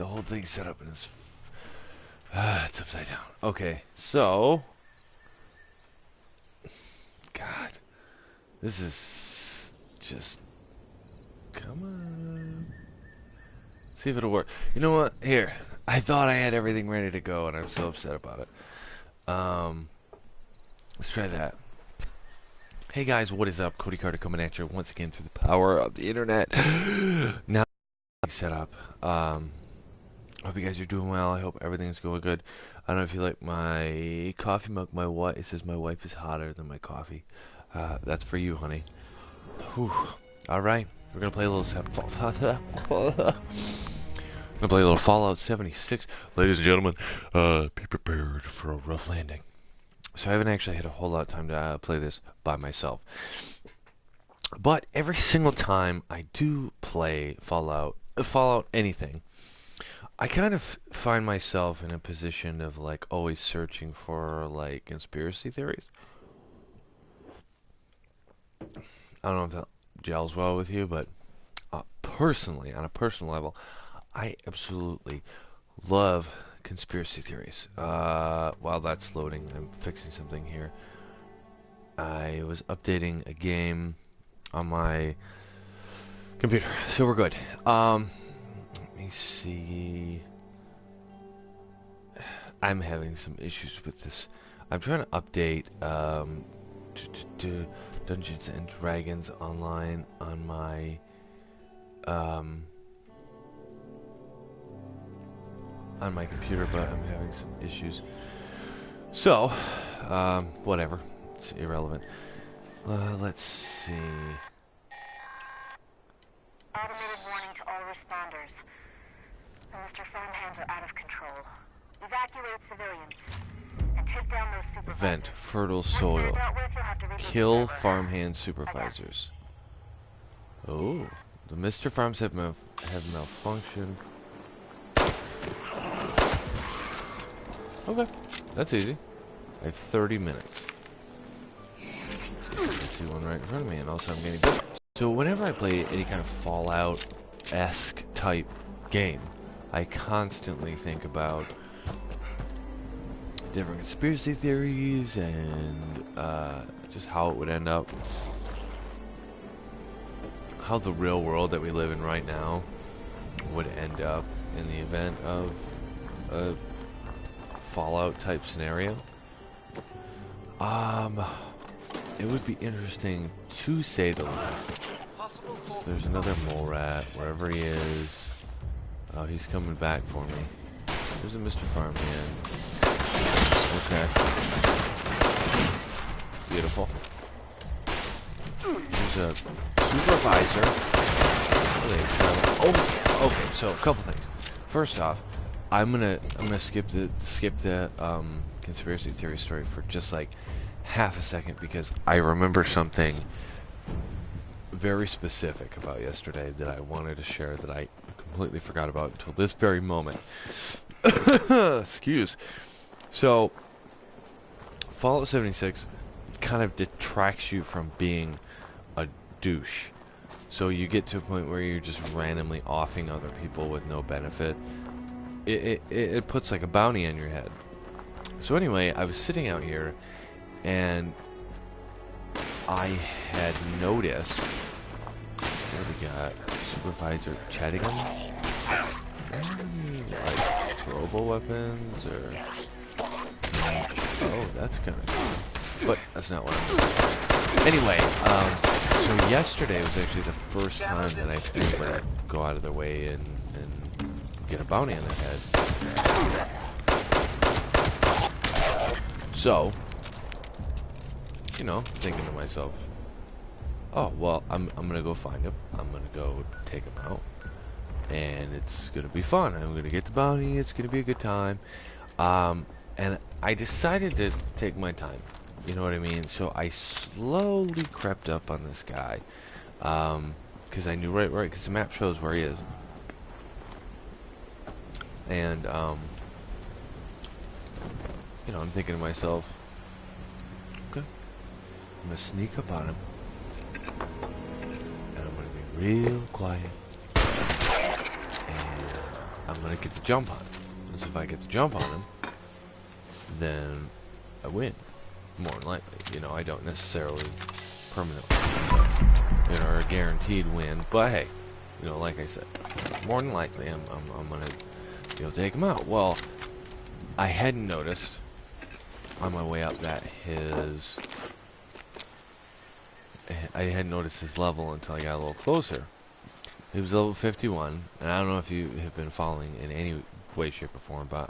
the whole thing set up and it's upside down. Okay, so God, this is just come on. See if it'll work. You know what? Here, I thought I had everything ready to go, and I'm so upset about it. Let's try that. Hey guys, what is up? Cody Carter coming at you once again through the power of the internet. Now set up. Hope you guys are doing well. I hope everything's going good. I don't know if you like my coffee mug. My what? It says my wife is hotter than my coffee. That's for you, honey. Whew. All right, we're gonna play a little. Gonna play a little Fallout 76, ladies and gentlemen. Be prepared for a rough landing. So I haven't actually had a whole lot of time to play this by myself. But every single time I do play Fallout anything, I kind of find myself in a position of like always searching for like conspiracy theories. I don't know if that gels well with you, but personally, on a personal level, I absolutely love conspiracy theories. While that's loading, I'm fixing something here. I was updating a game on my computer, so we're good. Let me see. I'm having some issues with this. I'm trying to update to Dungeons and Dragons Online on my computer, but I'm having some issues. So, whatever. It's irrelevant. Let's see. Automated warning to all responders. The Mr. Farmhands are out of control. Evacuate civilians and take down those supervisors. Event fertile soil. Kill farmhand supervisors. Oh, the Mr. Farms have malfunctioned. Okay, that's easy. I have 30 minutes. I see one right in front of me, and also I'm getting bigger. So whenever I play any kind of Fallout-esque type game, I constantly think about different conspiracy theories and just how it would end up. How the real world that we live in right now would end up in the event of a Fallout type scenario. It would be interesting to say the least. There's another mole rat wherever he is. Oh, he's coming back for me. There's a Mr. Farmhand. Okay. Beautiful. There's a supervisor. Oh, okay. So a couple things. First off, I'm gonna skip the conspiracy theory story for just like half a second because I remember something very specific about yesterday that I wanted to share that I completely forgot about until this very moment. Excuse. So, Fallout 76 kind of detracts you from being a douche. So you get to a point where you're just randomly offing other people with no benefit. It puts like a bounty on your head. So anyway, I was sitting out here and I had noticed what do we got? Supervisor Chattingham? Like throwable weapons or oh, that's kind of cool. But that's not what I'm doing. Anyway, so yesterday was actually the first time that I've ever go out of the way and get a bounty on the head. So, you know, thinking to myself, oh, well, I'm gonna go find him. I'm gonna go take him out. And it's gonna be fun. I'm gonna get the bounty. It's gonna be a good time. And I decided to take my time. You know what I mean? So I slowly crept up on this guy. Because I knew right, because the map shows where he is. And, you know, I'm thinking to myself, okay, I'm gonna sneak up on him. And I'm gonna be real quiet. And I'm gonna get the jump on him. Because if I get the jump on him, then I win. More than likely. You know, I don't necessarily permanently, you know, or a guaranteed win. But hey, you know, like I said, more than likely, I'm gonna, you know, take him out. Well, I hadn't noticed on my way up that I hadn't noticed his level until I got a little closer. He was level 51, and I don't know if you have been following in any way, shape, or form, but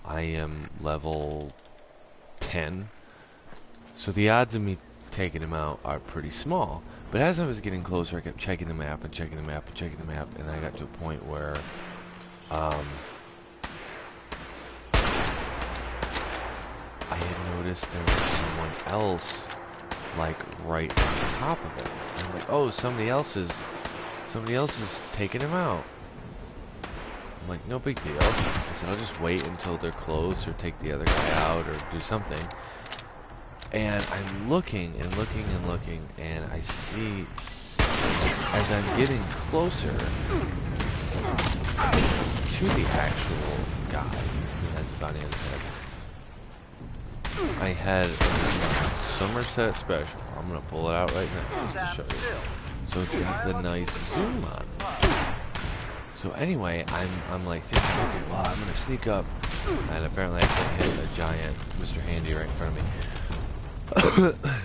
I am level 10. So the odds of me taking him out are pretty small. But as I was getting closer, I kept checking the map and checking the map and checking the map, and I got to a point where I had noticed there was someone else like right on top of it. And I'm like, oh, somebody else is taking him out. I'm like, no big deal. I said, I'll just wait until they're close or take the other guy out or do something. And I'm looking and looking and looking, and I see, as I'm getting closer to the actual guy who has the bounty on his head, I had a Somerset special. I'm going to pull it out right now just to show you. So it's got the nice zoom on it. So anyway, I'm like thinking, okay, well, I'm gonna sneak up, and apparently I can hit a giant Mr. Handy right in front of me.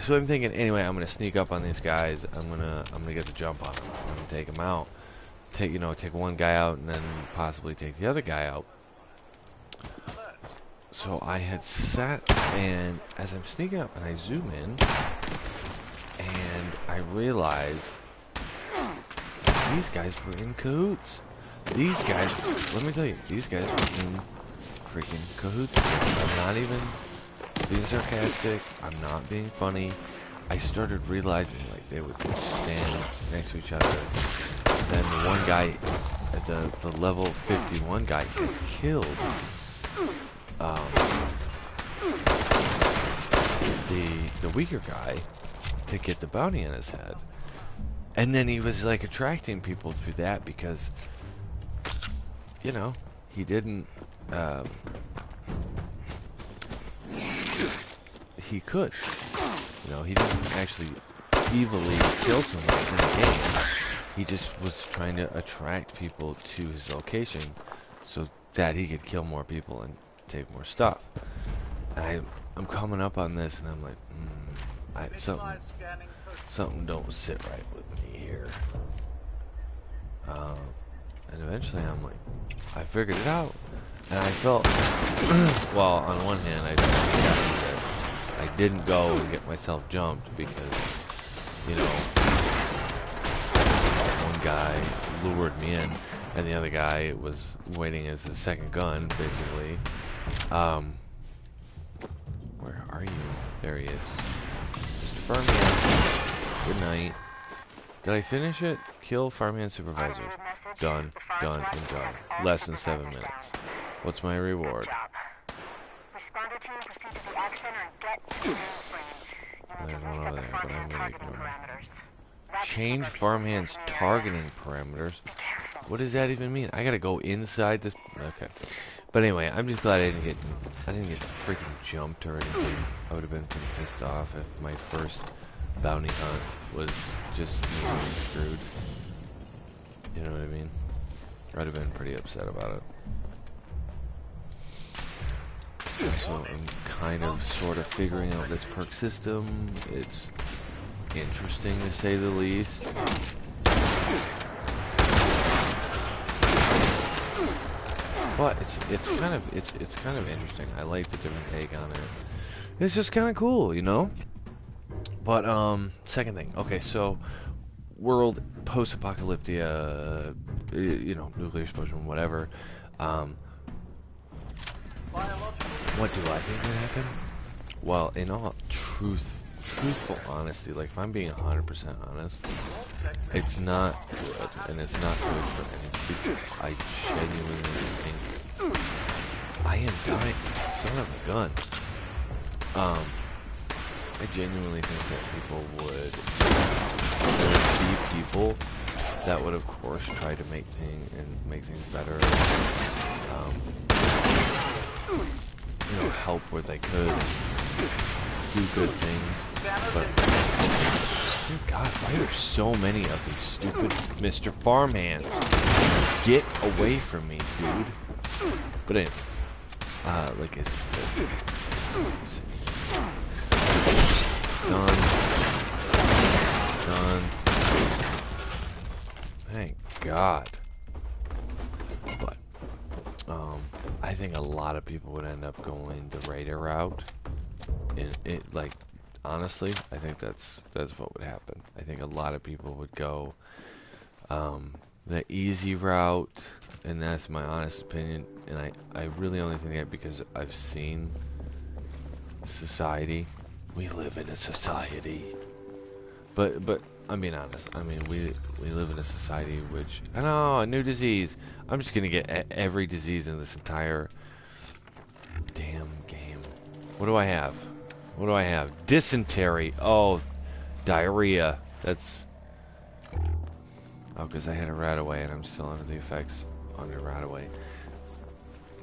So I'm thinking, anyway, I'm gonna sneak up on these guys. I'm gonna get the jump on them. I'm gonna take them out. Take one guy out, and then possibly take the other guy out. So I had sat, and as I'm sneaking up, and I zoom in, and I realize these guys were in cahoots. These guys, let me tell you, these guys were in freaking cahoots. I'm not even being sarcastic. I'm not being funny. I started realizing, like, they would stand next to each other. Then the one guy, the level 51 guy, had killed the weaker guy to get the bounty on his head. And then he was, like, attracting people through that because, you know, he didn't, he could. You know, he didn't actually evilly kill someone in the game. He just was trying to attract people to his location so that he could kill more people and take more stuff. And I'm coming up on this and I'm like, something don't sit right with me here. And eventually I'm like, I figured it out. And I felt, well, on one hand, I felt happy that I didn't go and get myself jumped because, you know, one guy lured me in and the other guy was waiting as a second gun, basically. Where are you? There he is. Mr. Farmhand. Good night. Did I finish it? Kill Farmhand supervisors. Done, done, and done. Less than 7 minutes. What's my reward? Responder team, proceed to the Ag Center and get to the mainframe. You need to reset the Farmhand targeting parameters. Change Farmhand's targeting parameters? What does that even mean? I gotta go inside this? Okay. But anyway, I'm just glad I didn't get freaking jumped or anything. I would have been pretty pissed off if my first bounty hunt was just me being screwed. You know what I mean? I'd have been pretty upset about it. So I'm kind of sort of figuring out this perk system. It's interesting to say the least. But it's kind of interesting. I like the different take on it. It's just kind of cool, you know? But second thing. Okay, so world post-apocalyptia, you know, nuclear explosion, whatever. What do I think would happen? Well, in all truthful honesty, like if I'm being 100% honest, it's not good, and it's not good for anyone. I genuinely think I am dying, son of a gun. I genuinely think that people would, there would be people that would of course try to make things better. You know, help where they could, do good things. But dear God, why are there so many of these stupid Mr. Farmhands? Get away from me, dude. But anyway, like I said, done. Thank God. But I think a lot of people would end up going the Raider route. Like, honestly, I think that's what would happen. I think a lot of people would go the easy route, and that's my honest opinion. And I really only think that because I've seen society. We live in a society. But I'm being honest. I mean, we live in a society which, I know, a new disease. I'm just gonna get every disease in this entire damn game. What do I have? What do I have? Dysentery. Oh, diarrhea. That's... Oh, because I had a Radaway and I'm still under the effects under Radaway.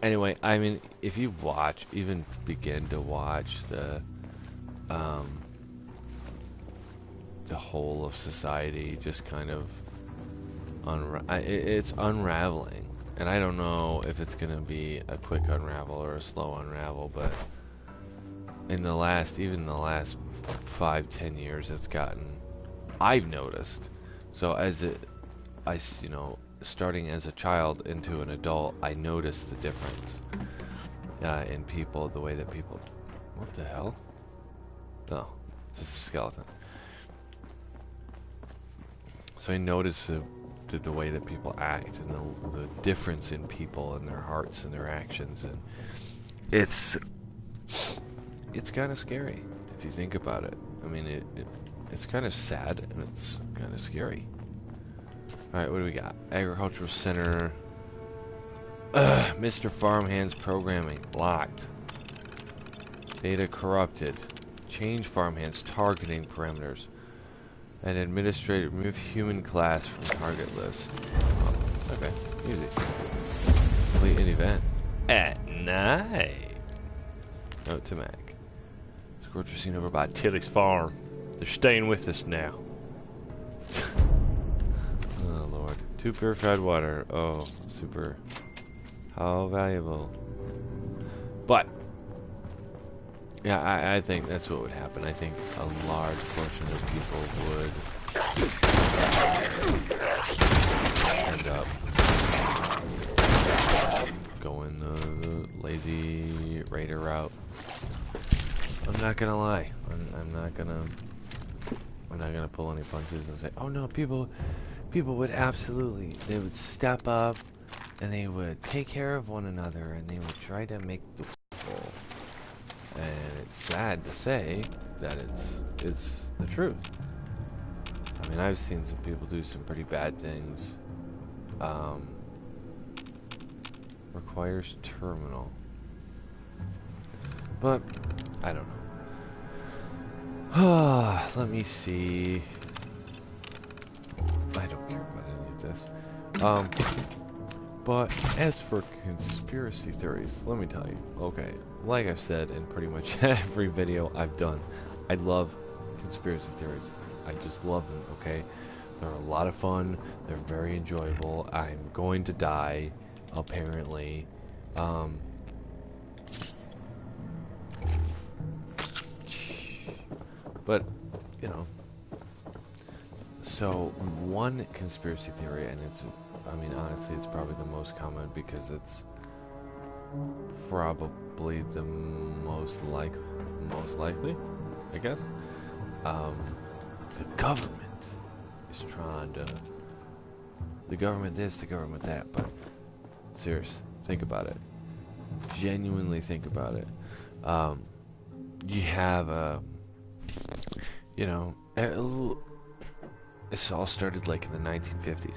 Anyway, I mean, if you watch, even begin to watch the whole of society just kind of it's unraveling, and I don't know if it's gonna be a quick unravel or a slow unravel, but in the last 5-10 years it's gotten, I've noticed. So you know, starting as a child into an adult, I noticed the difference in people, the way that people, what the hell? No, it's just a skeleton. So I noticed the way that people act and the difference in people and their hearts and their actions, and it's kind of scary if you think about it. I mean, it's kind of sad and it's kind of scary. All right, what do we got? Agricultural Center. Mr. Farmhand's programming locked. Data corrupted. Change Farmhand's targeting parameters. And administrator, remove human class from target list. Oh, okay, easy. Complete an event at night. Note to Mac. Scorcher seen over by Tilly's farm. They're staying with us now. Oh Lord. 2 purified water. Oh, super. How valuable. But yeah, I think that's what would happen. I think a large portion of people would end up going the lazy Raider route. I'm not gonna lie. I'm not gonna pull any punches and say, oh no, people would absolutely, they would step up and they would take care of one another and they would try to make the goal. And it's sad to say that it's the truth. I mean, I've seen some people do some pretty bad things. Requires terminal. But, I don't know. Let me see. I don't care about any of this. But as for conspiracy theories, let me tell you. Okay, like I've said in pretty much every video I've done, I love conspiracy theories. I just love them, okay? They're a lot of fun. They're very enjoyable. I'm going to die, apparently. But, you know. So, one conspiracy theory, and it's, I mean, honestly, it's probably the most common because it's probably the most likely, I guess. The government is trying to, the government this, the government that, but serious, think about it. Genuinely think about it. You have you know, this all started like in the 1950s.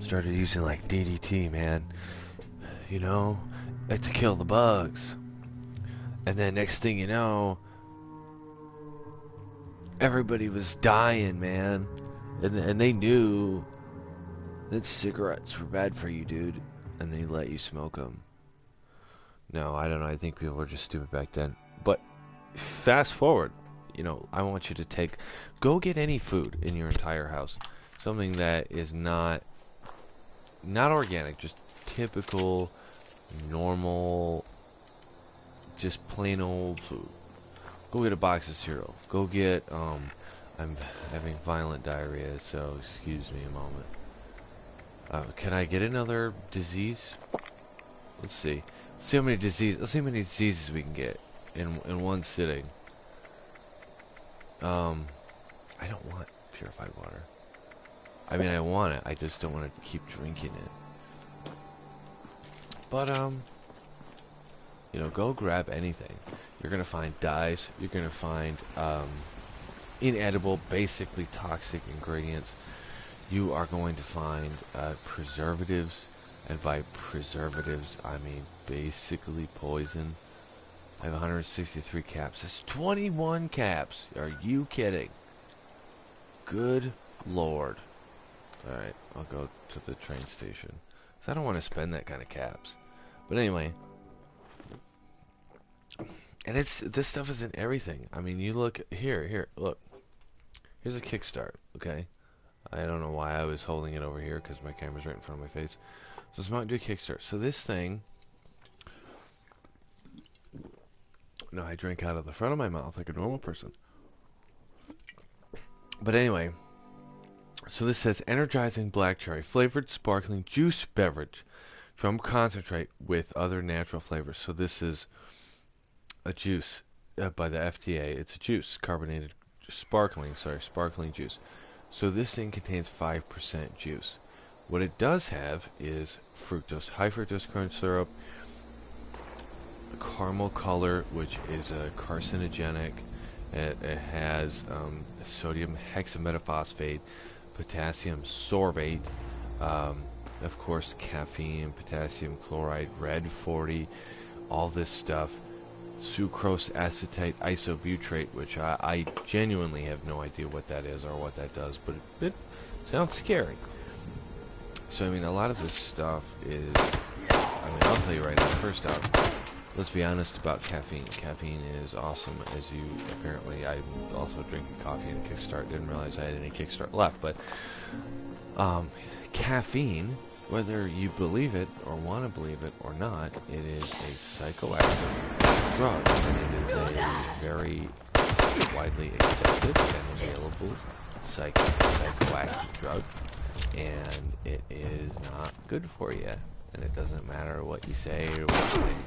Started using like DDT, man. You know, like to kill the bugs. And then next thing you know, everybody was dying, man. And they knew that cigarettes were bad for you, dude, and they let you smoke them. No, I don't know. I think people were just stupid back then. But fast forward, you know, I want you to go get any food in your entire house, something that is not organic, just typical, normal, just plain old food. Go get a box of cereal. Go get, I'm having violent diarrhea, so excuse me a moment. Can I get another disease? Let's see. Let's see how many diseases we can get in one sitting. I don't want purified water. I mean, I want it. I just don't want to keep drinking it. But, you know, go grab anything. You're going to find dyes. You're going to find, inedible, basically toxic ingredients. You are going to find, preservatives. And by preservatives, I mean basically poison. I have 163 caps. That's 21 caps. Are you kidding? Good Lord. Alright, I'll go to the train station. Because I don't want to spend that kind of caps. But anyway. And this stuff is in everything. I mean, you look here, look. Here's a kickstart, okay? I don't know why I was holding it over here because my camera's right in front of my face. So let's do a kickstart. So this thing. No, I drank out of the front of my mouth like a normal person. But anyway. So this says energizing black cherry flavored sparkling juice beverage from concentrate with other natural flavors. So this is a juice by the FDA. It's a juice, carbonated sparkling juice. So this thing contains 5% juice. What it does have is fructose, high fructose corn syrup, caramel color, which is a carcinogenic. It has sodium hexametaphosphate, potassium sorbate, of course caffeine, potassium chloride, red 40, all this stuff, sucrose acetate isobutrate, which I genuinely have no idea what that is or what that does, but it sounds scary. So I mean, a lot of this stuff is, I mean, I'll tell you right now, first off, let's be honest about caffeine. Caffeine is awesome, as you apparently, I'm also drinking coffee in a Kickstart. Didn't realize I had any Kickstart left, but caffeine, whether you believe it or want to believe it or not, it is a psychoactive drug, and it is a very widely accepted and available psychoactive drug, and it is not good for you, and it doesn't matter what you say or what you think.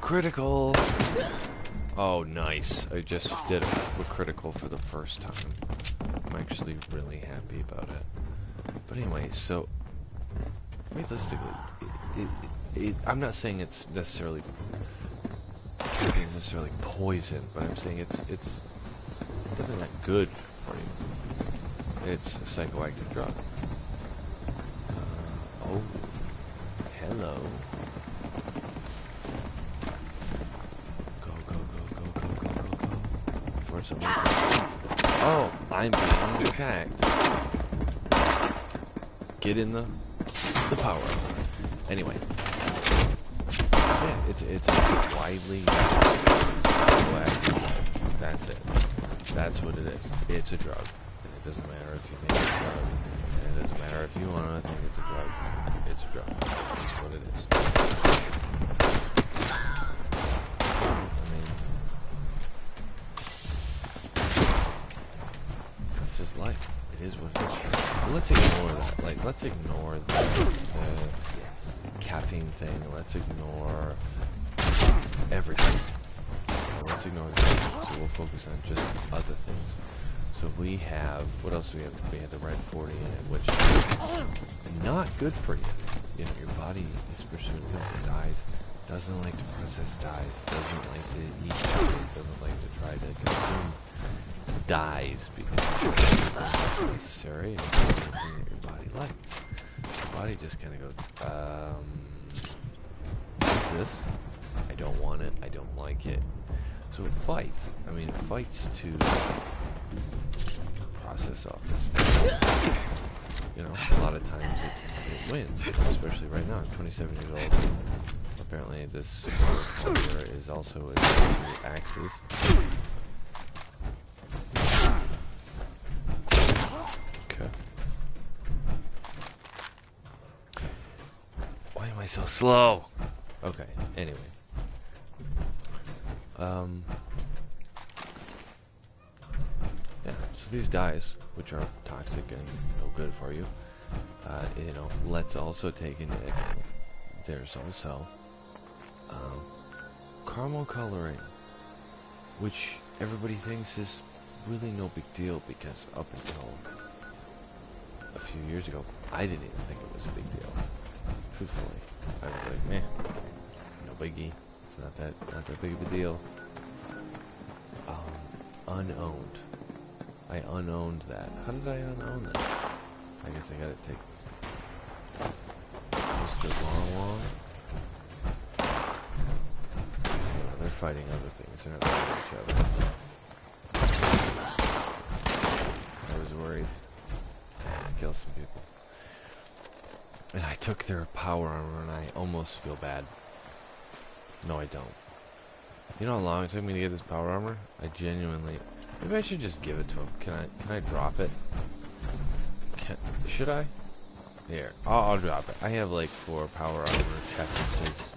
Critical. Oh, nice. I just did a critical for the first time. I'm actually really happy about it. But anyway, so realistically, I'm not saying it's necessarily poison, but I'm saying it's definitely not good for you. It's a psychoactive drug. Oh, hello. Oh, I'm being attacked. Get in the power. Anyway, yeah, it's a widely used psychoactive. That's it. That's what it is. It's a drug, and it doesn't matter if you think it's a drug, and it doesn't matter if you want to think it's a drug. It's a drug. That's what it is. Life. It is what it is. But let's ignore that. Like, let's ignore the caffeine thing. Let's ignore everything. Let's ignore that. So we'll focus on just other things. So we have, what else do we have? We have the red 40 in it, which is not good for you. You know, your body is pursuing dyes. Doesn't like to process dyes. Doesn't like to eat dyes. Doesn't like to try to consume dyes because it's necessary and it's something that your body likes. Your body just kind of goes, this, I don't want it, I don't like it. So So fight. I mean, fights to process off this stuff. You know, a lot of times it wins, especially right now. I'm 27 years old. Apparently, this here is also a to axes. Okay. Why am I so slow? Okay. Anyway. Yeah. So these dyes, which are toxic and no good for you, you know, let's also take into account there's also caramel coloring, which everybody thinks is really no big deal because up until a few years ago, I didn't even think it was a big deal. Truthfully, I was like, meh, no biggie. It's not that big of a deal. Unowned. I unowned that. How did I unown that? I guess I gotta take Mr. Long. They're fighting other things. They're not fighting each other. I was worried. I had to kill some people. And I took their power armor and I almost feel bad. No, I don't. You know how long it took me to get this power armor? I genuinely... Maybe I should just give it to him. Can I drop it? Should I? Here, I'll drop it. I have like 4 power armor chests.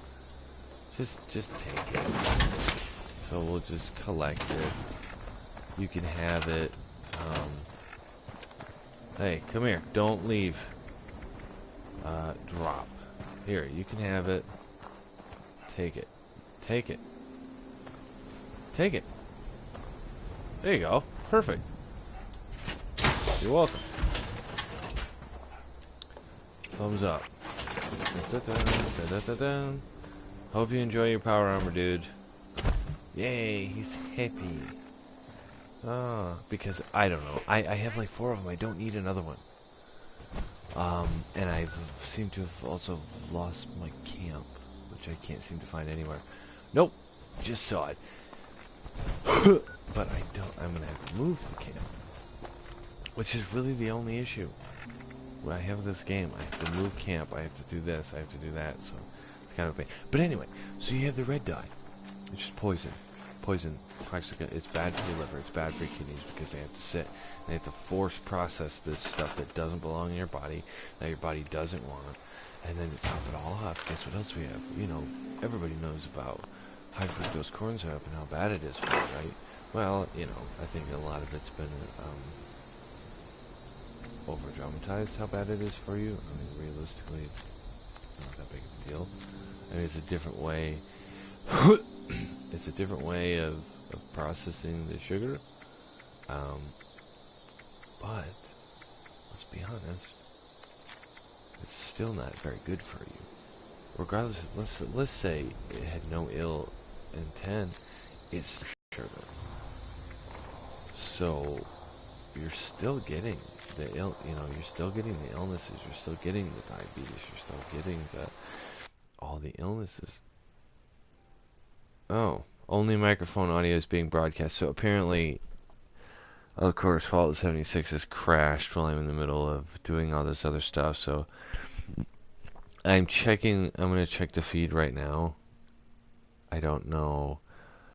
Just take it. So we'll just collect it. You can have it. Hey, come here. Don't leave. Drop. Here, you can have it. Take it. Take it. Take it. There you go. Perfect. You're welcome. Thumbs up. Hope you enjoy your power armor, dude. Yay, he's happy. Because I don't know. I have like 4 of them. I don't need another one. And I seem to have also lost my camp, which I can't seem to find anywhere. Nope, just saw it. But I'm gonna have to move the camp, which is really the only issue. When I have this game, I have to move camp, I have to do this, I have to do that, so it's kind of a pain. But anyway, so you have the red dye, which is poison. Poison, toxic, it's bad for the liver, it's bad for your kidneys because they have to sit. They have to force process this stuff that doesn't belong in your body, that your body doesn't want. And then to top it all off, guess what else we have? You know, everybody knows about high fructose corn syrup and how bad it is for you, right? Well, you know, I think a lot of it's been over-dramatized how bad it is for you. I mean, realistically, it's not that big of a deal. I mean, it's a different way. It's a different way of processing the sugar. But let's be honest, it's still not very good for you. Regardless, let's say it had no ill intent, it's sugar. So you're still getting the you're still getting the illnesses, you're still getting the diabetes, you're still getting all the illnesses. Oh, only microphone audio is being broadcast. So apparently, of course, Fallout 76 has crashed while I'm in the middle of doing all this other stuff. So I'm going to check the feed right now. I don't know